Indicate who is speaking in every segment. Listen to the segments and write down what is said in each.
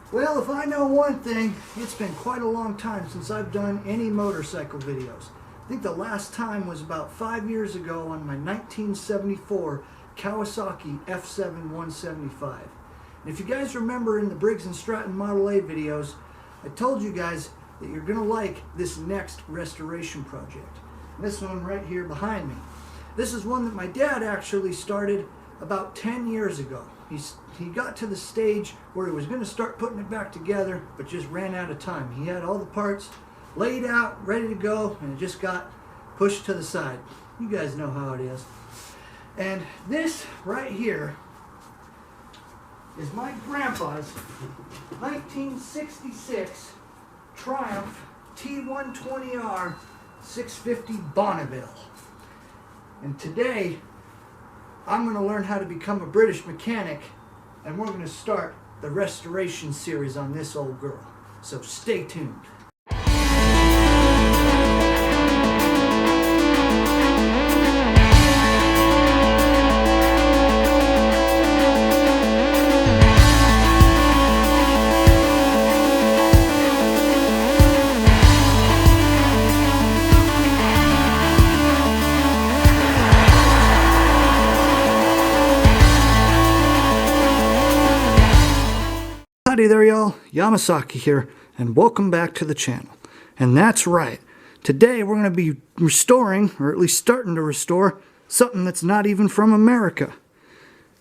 Speaker 1: Well, if I know one thing, it's been quite a long time since I've done any motorcycle videos. I think the last time was about 5 years ago on my 1974 Kawasaki F7 175. And if you guys remember in the Briggs & Stratton Model A videos, I told you guys that you're going to like this next restoration project. This one right here behind me. This is one that my dad actually started about 10 years ago. He got to the stage where he was going to start putting it back together, but just ran out of time. He had all the parts laid out, ready to go, and it just got pushed to the side. You guys know how it is. And this right here is my grandpa's 1966 Triumph T120R 650 Bonneville. And today, I'm going to learn how to become a British mechanic, and we're going to start the restoration series on this old girl. So stay tuned. Howdy there y'all, Yamasaki here, and welcome back to the channel. And that's right, today we're going to be restoring, or at least starting to restore, something that's not even from America.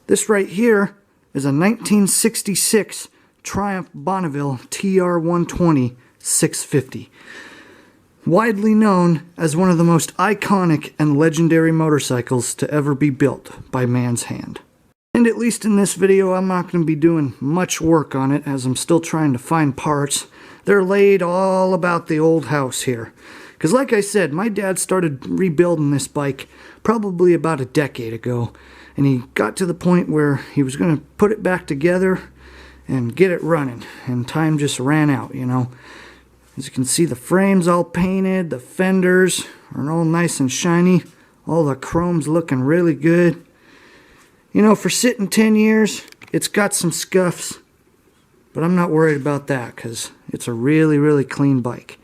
Speaker 1: This right here is a 1966 Triumph Bonneville TR120 650. Widely known as one of the most iconic and legendary motorcycles to ever be built by man's hand. And at least in this video, I'm not going to be doing much work on it as I'm still trying to find parts. They're laid all about the old house here. Because like I said, my dad started rebuilding this bike probably about a decade ago. And he got to the point where he was going to put it back together and get it running. And time just ran out, you know. As you can see, the frame's all painted, the fenders are all nice and shiny. All the chrome's looking really good. You know, for sitting 10 years, it's got some scuffs, but I'm not worried about that because it's a really, really clean bike.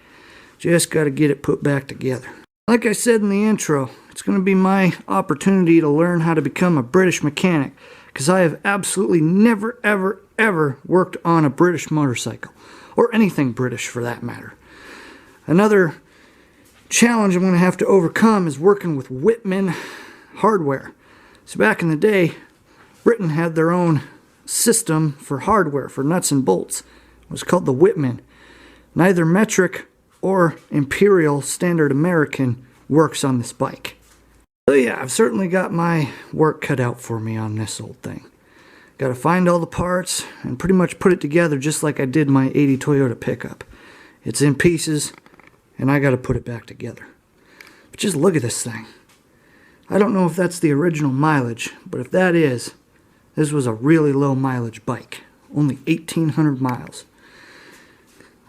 Speaker 1: Just got to get it put back together. Like I said in the intro, it's going to be my opportunity to learn how to become a British mechanic because I have absolutely never, ever, ever worked on a British motorcycle, or anything British for that matter. Another challenge I'm going to have to overcome is working with Whitman hardware. So back in the day, Britain had their own system for hardware, for nuts and bolts. It was called the Whitman. Neither metric or imperial standard American works on this bike. So yeah, I've certainly got my work cut out for me on this old thing. Got to find all the parts and pretty much put it together just like I did my 80 Toyota pickup. It's in pieces and I got to put it back together. But just look at this thing. I don't know if that's the original mileage, but if that is, this was a really low mileage bike. Only 1,800 miles.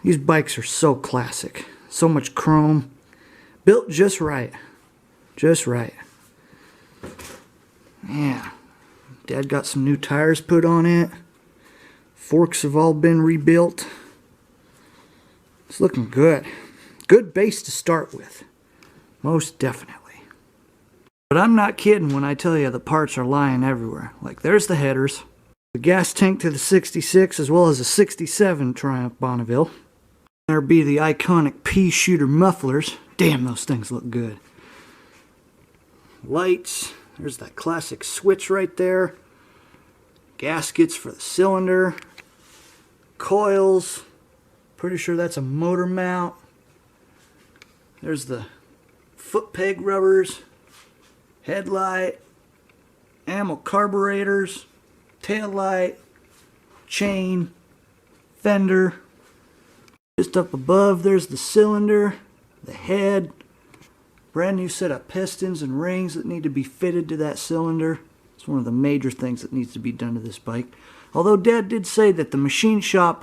Speaker 1: These bikes are so classic. So much chrome. Built just right. Just right. Yeah. Dad got some new tires put on it. Forks have all been rebuilt. It's looking good. Good base to start with. Most definitely. But I'm not kidding when I tell you the parts are lying everywhere. Like there's the headers, the gas tank to the 66 as well as a 67 Triumph Bonneville. There'd be the iconic pea shooter mufflers. Damn, those things look good. Lights, there's that classic switch right there. Gaskets for the cylinder. Coils, pretty sure that's a motor mount. There's the foot peg rubbers. Headlight, ammo carburetors, tail light, chain, fender. Just up above there's the cylinder, the head, brand new set of pistons and rings that need to be fitted to that cylinder. It's one of the major things that needs to be done to this bike. Although Dad did say that the machine shop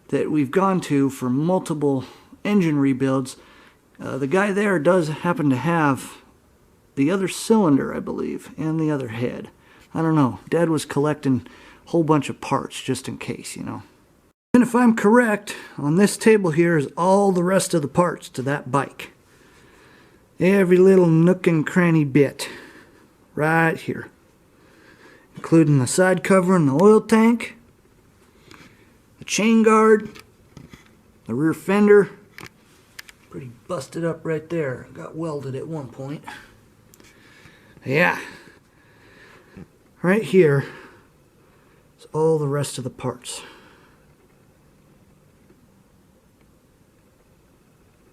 Speaker 1: that we've gone to for multiple engine rebuilds, the guy there does happen to have the other cylinder, I believe, and the other head. I don't know. Dad was collecting a whole bunch of parts just in case, you know. And if I'm correct, on this table here is all the rest of the parts to that bike. Every little nook and cranny bit. Right here. Including the side cover and the oil tank. The chain guard. The rear fender. Pretty busted up right there. Got welded at one point. Yeah. Right here is all the rest of the parts.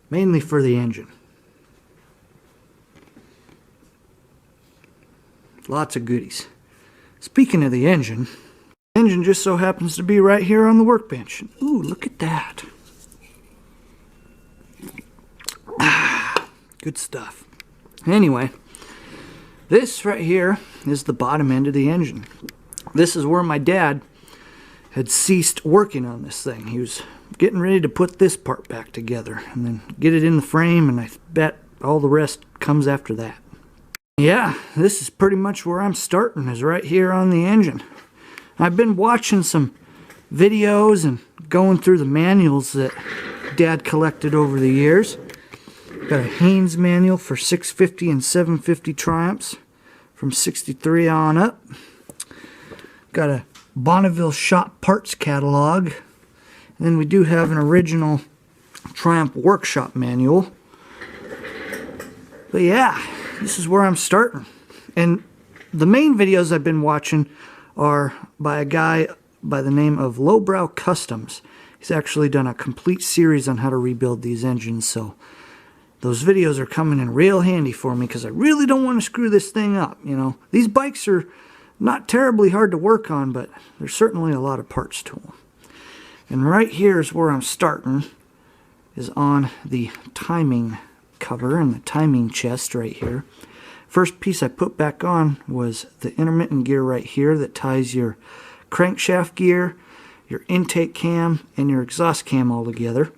Speaker 1: Mainly for the engine. Lots of goodies. Speaking of the engine just so happens to be right here on the workbench. Ooh, look at that. Ah, good stuff. Anyway, this right here is the bottom end of the engine. This is where my dad had ceased working on this thing. He was getting ready to put this part back together and then get it in the frame, and I bet all the rest comes after that. Yeah, this is pretty much where I'm starting, is right here on the engine. I've been watching some videos and going through the manuals that Dad collected over the years. Got a Haynes manual for 650 and 750 Triumphs from 63 on up. Got a Bonneville shop parts catalog. And then we do have an original Triumph workshop manual. But yeah, this is where I'm starting. And the main videos I've been watching are by a guy by the name of Lowbrow Customs. He's actually done a complete series on how to rebuild these engines, so those videos are coming in real handy for me because I really don't want to screw this thing up, you know. These bikes are not terribly hard to work on, but there's certainly a lot of parts to them. And right here is where I'm starting, is on the timing cover and the timing chest right here. First piece I put back on was the intermittent gear right here that ties your crankshaft gear, your intake cam, and your exhaust cam all together.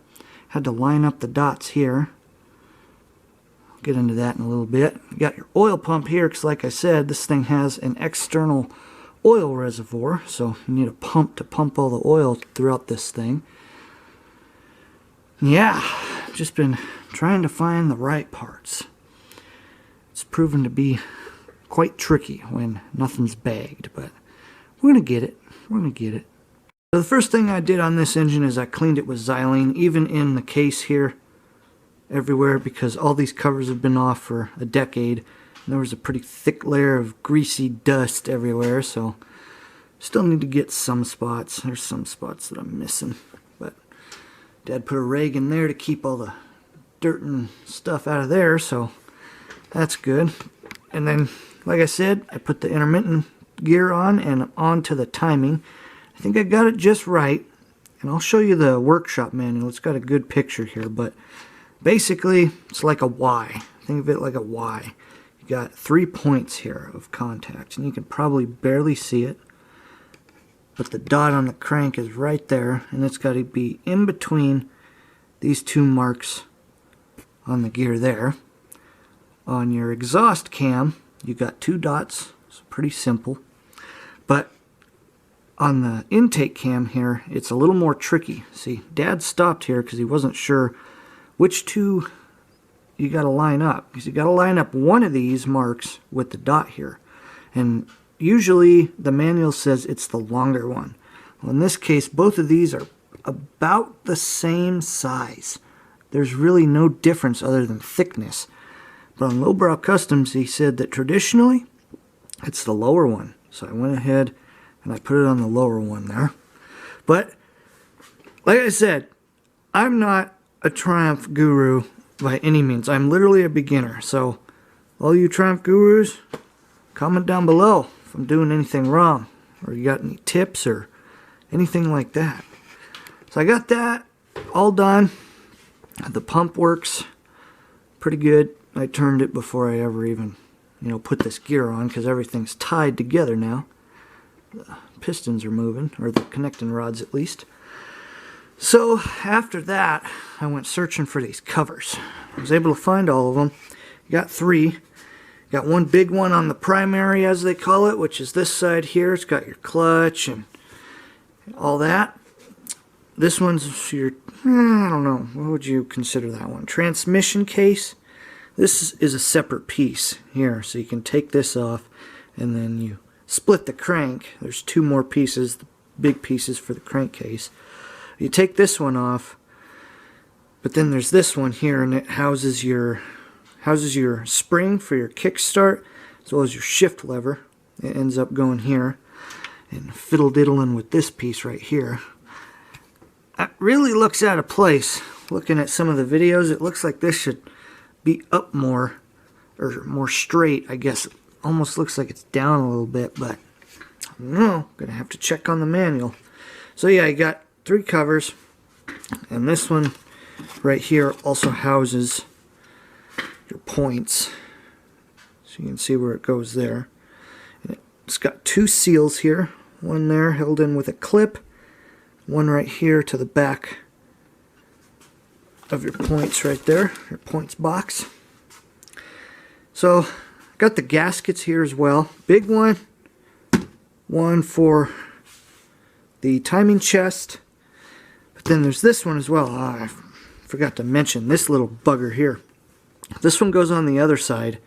Speaker 1: Had to line up the dots here. I'll get into that in a little bit. You got your oil pump here because, like I said, this thing has an external oil reservoir, so you need a pump to pump all the oil throughout this thing. Yeah, just been trying to find the right parts. It's proven to be quite tricky when nothing's bagged, but we're going to get it. We're going to get it. So the first thing I did on this engine is I cleaned it with xylene, even in the case here, everywhere, because all these covers have been off for a decade. And there was a pretty thick layer of greasy dust everywhere, so still need to get some spots. There's some spots that I'm missing, but Dad put a rag in there to keep all the dirt and stuff out of there, so that's good. And then, like I said, I put the intermittent gear on and onto the timing. I think I got it just right, and I'll show you the workshop manual. It's got a good picture here, but basically it's like a Y. Think of it like a Y. You got 3 points here of contact, and you can probably barely see it, but the dot on the crank is right there, and it's got to be in between these two marks on the gear there. On your exhaust cam, you got 2 dots. It's pretty simple. But on the intake cam here, it's a little more tricky. See, Dad stopped here because he wasn't sure which two you got to line up. Because you got to line up one of these marks with the dot here. And usually the manual says it's the longer one. Well, in this case, both of these are about the same size. There's really no difference other than thickness. But on Lowbrow Customs, he said that traditionally, it's the lower one. So I went ahead and I put it on the lower one there. But, like I said, I'm not a Triumph guru by any means. I'm literally a beginner. So, all you Triumph gurus, comment down below if I'm doing anything wrong, or you got any tips or anything like that. So I got that all done. The pump works pretty good. I turned it before I ever even, put this gear on, because everything's tied together now. The pistons are moving, or the connecting rods at least. So after that, I went searching for these covers. I was able to find all of them. Got 3. Got one big one on the primary, as they call it, which is this side here. It's got your clutch and all that. this one's your, I don't know, what would you consider that one? Transmission case. This is a separate piece here, so you can take this off and then you split the crank. There's two more pieces, the big pieces for the crankcase. You take this one off, but then there's this one here, and it houses your spring for your kickstart as well as your shift lever. It ends up going here, and fiddle-diddling with this piece right here. It really looks out of place. Looking at some of the videos, it looks like this should be up more, or more straight, I guess. It almost looks like it's down a little bit, but I don't know. Gonna have to check on the manual. So yeah, I got 3 covers, and this one right here also houses your points, so you can see where it goes there. And it's got 2 seals here, one there held in with a clip, one right here to the back of your points right there, your points box. So got the gaskets here as well. Big one for the timing chest, but then there's this one as well. I forgot to mention this little bugger here. This one goes on the other side,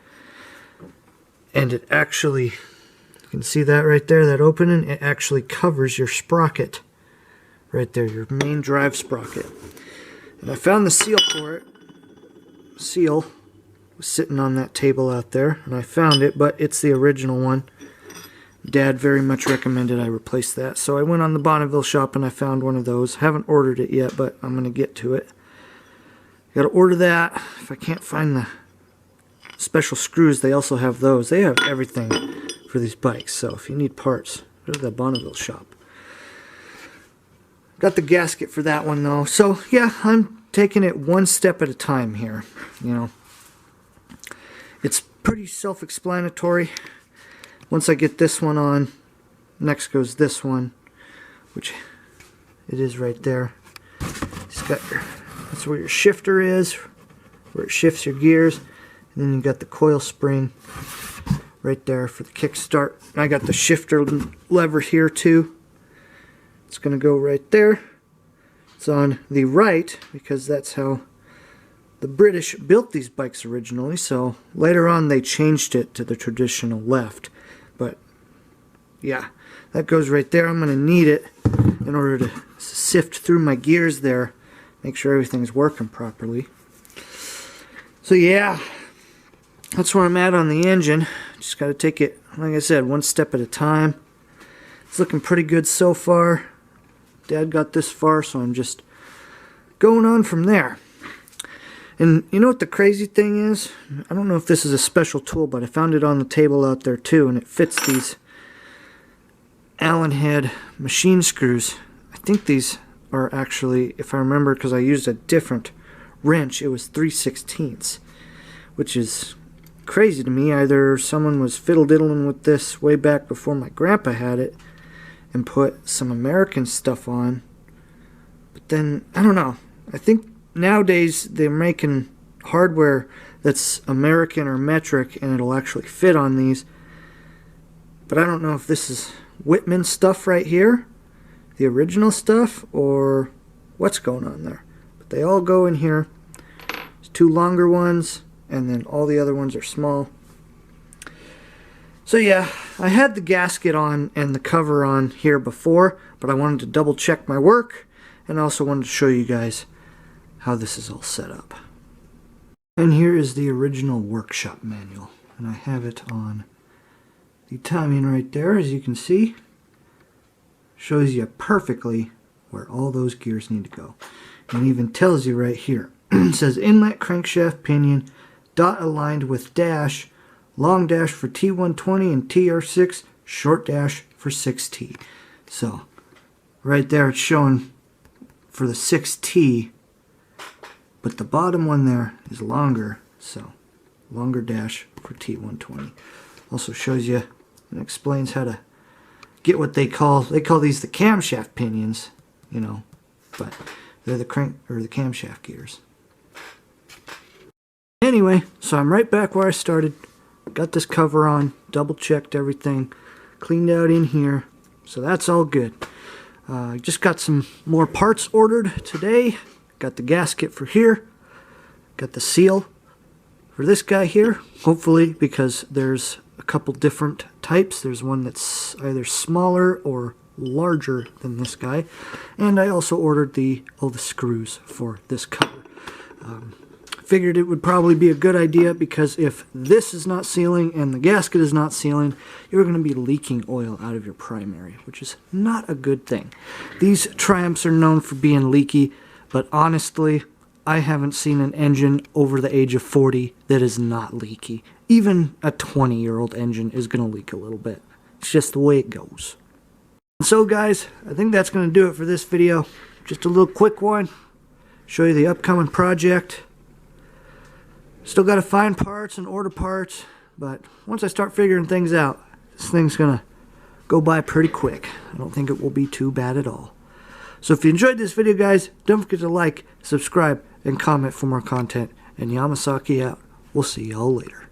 Speaker 1: and it actually, you can see that right there, that opening, it actually covers your sprocket right there, your main drive sprocket. And I found the seal for it. Seal was sitting on that table out there, and I found it, but it's the original one. Dad very much recommended I replace that, so I went on the Bonneville shop and I found one of those. Haven't ordered it yet, but I'm going to get to it. Got to order that. If I can't find the special screws, they also have those. They have everything for these bikes, so if you need parts, go to the Bonneville shop. Got the gasket for that one though. So yeah, I'm taking it one step at a time here. You know, it's pretty self-explanatory. Once I get this one on, next goes this one, which it is right there. It's got your, that's where your shifter is, where it shifts your gears. And then you got the coil spring right there for the kickstart. I got the shifter lever here too. It's going to go right there. It's on the right because that's how the British built these bikes originally. So later on they changed it to the traditional left. But yeah, that goes right there. I'm going to need it in order to sift through my gears there, make sure everything's working properly. So yeah, that's where I'm at on the engine. Just got to take it, like I said, one step at a time. It's looking pretty good so far. Dad got this far, so I'm just going on from there. And you know what the crazy thing is? I don't know if this is a special tool, but I found it on the table out there too, and it fits these Allen head machine screws. I think these are actually, if I remember, because I used a different wrench, it was 3/16, which is crazy to me. Either someone was fiddle-diddling with this way back before my grandpa had it and put some American stuff on, but then I don't know. I think nowadays they're making hardware that's American or metric and it'll actually fit on these, but I don't know if this is Whitman stuff right here, the original stuff, or what's going on there. But they all go in here. There's 2 longer ones and then all the other ones are small. So yeah, I had the gasket on and the cover on here before, but I wanted to double check my work, and I also wanted to show you guys how this is all set up. And here is the original workshop manual, and I have it on the timing right there, as you can see. Shows you perfectly where all those gears need to go. And even tells you right here. It says inlet crankshaft pinion, dot aligned with dash, long dash for T120 and TR6, short dash for 6T. So right there it's showing for the 6T, but the bottom one there is longer, so longer dash for T120. Also shows you and explains how to get what they call these the camshaft pinions, you know, but they're the crank or the camshaft gears. Anyway, so I'm right back where I started. Got this cover on, double checked everything, cleaned out in here, so that's all good. Just got some more parts ordered today. Got the gasket for here. Got the seal for this guy here. Hopefully, because there's a couple different types. There's one that's either smaller or larger than this guy. And I also ordered all the screws for this cover. Figured it would probably be a good idea, because if this is not sealing and the gasket is not sealing, you're going to be leaking oil out of your primary, which is not a good thing. These Triumphs are known for being leaky, but honestly, I haven't seen an engine over the age of 40 that is not leaky. Even a 20-year-old engine is going to leak a little bit. It's just the way it goes. So guys, I think that's going to do it for this video. Just a little quick one. Show you the upcoming project. Still got to find parts and order parts, but once I start figuring things out, this thing's going to go by pretty quick. I don't think it will be too bad at all. So if you enjoyed this video, guys, don't forget to like, subscribe, and comment for more content. And Yamasaki out. We'll see y'all later.